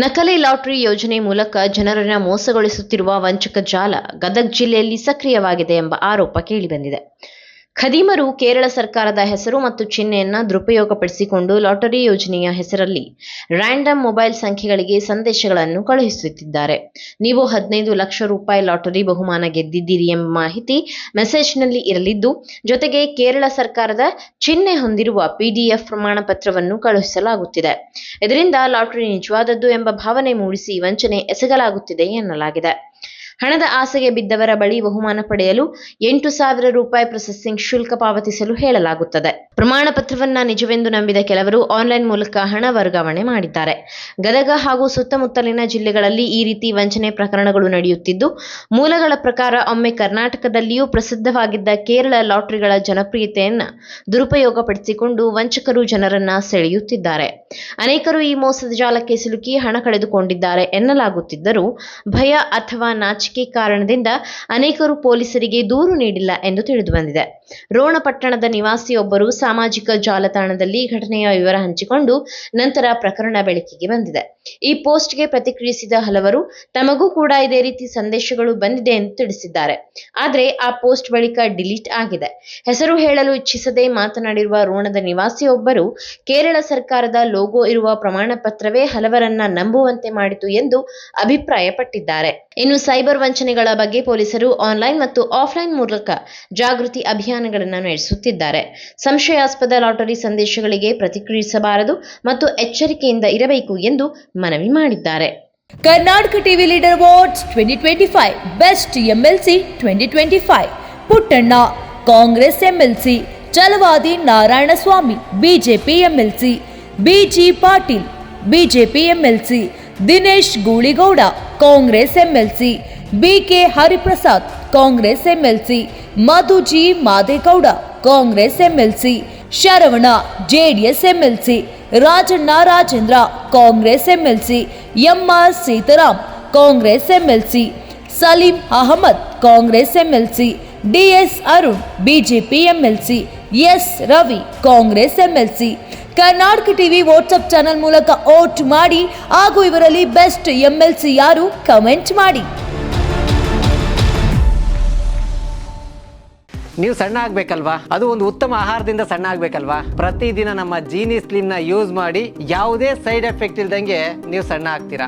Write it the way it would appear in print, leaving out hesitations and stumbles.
ನಕಲಿ ಲಾಟರಿ ಯೋಜನೆ ಮೂಲಕ ಜನರನ್ನ ಮೋಸಗೊಳಿಸುತ್ತಿರುವ ವಂಚಕ ಜಾಲ ಗದಗ ಜಿಲ್ಲೆಯಲ್ಲಿ ಸಕ್ರಿಯವಾಗಿದೆ ಎಂಬ ಆರೋಪ ಕೇಳಿಬಂದಿದೆ. ಖದೀಮರು ಕೇರಳ ಸರ್ಕಾರದ ಹೆಸರು ಮತ್ತು ಚಿಹ್ನೆಯನ್ನ ದುರುಪಯೋಗಪಡಿಸಿಕೊಂಡು ಲಾಟರಿ ಯೋಜನೆಯ ಹೆಸರಲ್ಲಿ ರ್ಯಾಂಡಮ್ ಮೊಬೈಲ್ ಸಂಖ್ಯೆಗಳಿಗೆ ಸಂದೇಶಗಳನ್ನು ಕಳುಹಿಸುತ್ತಿದ್ದಾರೆ. ನೀವು 15 ಲಕ್ಷ ರೂಪಾಯಿ ಲಾಟರಿ ಬಹುಮಾನ ಗೆದ್ದಿದ್ದೀರಿ ಎಂಬ ಮಾಹಿತಿ ಮೆಸೇಜ್ನಲ್ಲಿ ಇರಲಿದ್ದು, ಜೊತೆಗೆ ಕೇರಳ ಸರ್ಕಾರದ ಚಿಹ್ನೆ ಹೊಂದಿರುವ PDF ಪ್ರಮಾಣ ಪತ್ರವನ್ನು ಕಳುಹಿಸಲಾಗುತ್ತಿದೆ. ಇದರಿಂದ ಲಾಟರಿ ನಿಜವಾದದ್ದು ಎಂಬ ಭಾವನೆ ಮೂಡಿಸಿ ವಂಚನೆ ಎಸಗಲಾಗುತ್ತಿದೆ ಎನ್ನಲಾಗಿದೆ. ಹಣದ ಆಸೆಗೆ ಬಿದ್ದವರ ಬಳಿ ಬಹುಮಾನ ಪಡೆಯಲು 8,000 ರೂಪಾಯಿ ಪ್ರೊಸೆಸಿಂಗ್ ಶುಲ್ಕ ಪಾವತಿಸಲು ಹೇಳಲಾಗುತ್ತದೆ. ಪ್ರಮಾಣ ಪತ್ರವನ್ನ ನಿಜವೆಂದು ನಂಬಿದ ಕೆಲವರು ಆನ್ಲೈನ್ ಮೂಲಕ ಹಣ ವರ್ಗಾವಣೆ ಮಾಡಿದ್ದಾರೆ. ಗದಗ ಹಾಗೂ ಸುತ್ತಮುತ್ತಲಿನ ಜಿಲ್ಲೆಗಳಲ್ಲಿ ಈ ರೀತಿ ವಂಚನೆ ಪ್ರಕರಣಗಳು ನಡೆಯುತ್ತಿದ್ದು, ಮೂಲಗಳ ಪ್ರಕಾರ ಒಮ್ಮೆ ಕರ್ನಾಟಕದಲ್ಲಿಯೂ ಪ್ರಸಿದ್ಧವಾಗಿದ್ದ ಕೇರಳ ಲಾಟರಿಗಳ ಜನಪ್ರಿಯತೆಯನ್ನ ದುರುಪಯೋಗಪಡಿಸಿಕೊಂಡು ವಂಚಕರು ಜನರನ್ನ ಸೆಳೆಯುತ್ತಿದ್ದಾರೆ. ಅನೇಕರು ಈ ಮೋಸದ ಜಾಲಕ್ಕೆ ಸಿಲುಕಿ ಹಣ ಕಳೆದುಕೊಂಡಿದ್ದಾರೆ ಎನ್ನಲಾಗುತ್ತಿದ್ದರೂ ಭಯ ಅಥವಾ ನಾಚಿಕೆ ಕಾರಣದಿಂದ ಅನೇಕರು ಪೊಲೀಸರಿಗೆ ದೂರು ನೀಡಿಲ್ಲ ಎಂದು ತಿಳಿದುಬಂದಿದೆ. ರೋಣ ಪಟ್ಟಣದ ನಿವಾಸಿಯೊಬ್ಬರು ಸಾಮಾಜಿಕ ಜಾಲತಾಣದಲ್ಲಿ ಘಟನೆಯ ವಿವರ ಹಂಚಿಕೊಂಡು ನಂತರ ಪ್ರಕರಣ ಬೆಳಕಿಗೆ ಬಂದಿದೆ. ಈ ಪೋಸ್ಟ್ಗೆ ಪ್ರತಿಕ್ರಿಯಿಸಿದ ಹಲವರು ತಮಗೂ ಕೂಡ ಇದೇ ರೀತಿ ಸಂದೇಶಗಳು ಬಂದಿದೆ ಎಂದು ತಿಳಿಸಿದ್ದಾರೆ. ಆದರೆ ಆ ಪೋಸ್ಟ್ ಬಳಿಕ ಡಿಲೀಟ್ ಆಗಿದೆ. ಹೆಸರು ಹೇಳಲು ಇಚ್ಛಿಸದೆ ಮಾತನಾಡಿರುವ ರೋಣದ ನಿವಾಸಿಯೊಬ್ಬರು ಕೇರಳ ಸರ್ಕಾರದ ಲೋಗೋ ಇರುವ ಪ್ರಮಾಣ ಪತ್ರವೇ ಹಲವರನ್ನ ನಂಬುವಂತೆ ಮಾಡಿತು ಎಂದು ಅಭಿಪ್ರಾಯಪಟ್ಟಿದ್ದಾರೆ. ಇನ್ನು ಸೈಬರ್ ವಂಚನೆಗಳ ಬಗ್ಗೆ ಪೊಲೀಸರು ಆನ್ಲೈನ್ ಮತ್ತು ಆಫ್ಲೈನ್ ಮೂಲಕ ಜಾಗೃತಿ ಅಭಿಯಾನಗಳನ್ನು ನಡೆಸುತ್ತಿದ್ದಾರೆ. ಸಂಶಯಾಸ್ಪದ ಲಾಟರಿ ಸಂದೇಶಗಳಿಗೆ ಪ್ರತಿಕ್ರಿಯಿಸಬಾರದು ಮತ್ತು ಎಚ್ಚರಿಕೆಯಿಂದ ಇರಬೇಕು ಎಂದು ಮನವಿ ಮಾಡಿದ್ದಾರೆ. Karnataka TV leader awards 2025 best MLC 2025 Puttanna Congress MLC, Chalavadi Narayanaswamy BJP MLC, BG Patil BJP MLC, Dinesh Gooligowda Congress MLC, BK Hariprasad Congress MLC, Madhu G Madegowda Congress MLC, Sharavana JDS MLC, Rajanna Rajendra Congress MLC, MR Seetharam Congress MLC, Saleem Ahmed Congress MLC, DS Arun BJP MLC, S Ravi Congress MLC. Karnataka TV WhatsApp channel ಮೂಲಕ ವೋಟ್ ಮಾಡಿ ಹಾಗೂ ಇವರಲ್ಲಿ ಬೆಸ್ಟ್ MLC ಯಾರು comment ಮಾಡಿ. ನೀವು ಸಣ್ಣ ಆಗಬೇಕಲ್ವಾ? ಅದು ಒಂದು ಉತ್ತಮ ಆಹಾರದಿಂದ ಸಣ್ಣ ಆಗಬೇಕಲ್ವಾ? ಪ್ರತಿದಿನ ನಮ್ಮ ಜೀನಿ ಸ್ಲಿಮ್ನ ಯೂಸ್ ಮಾಡಿ ಯಾವುದೇ ಸೈಡ್ ಎಫೆಕ್ಟ್ ಇಲ್ದಂಗೆ ನೀವು ಸಣ್ಣ ಆಗ್ತೀರಾ.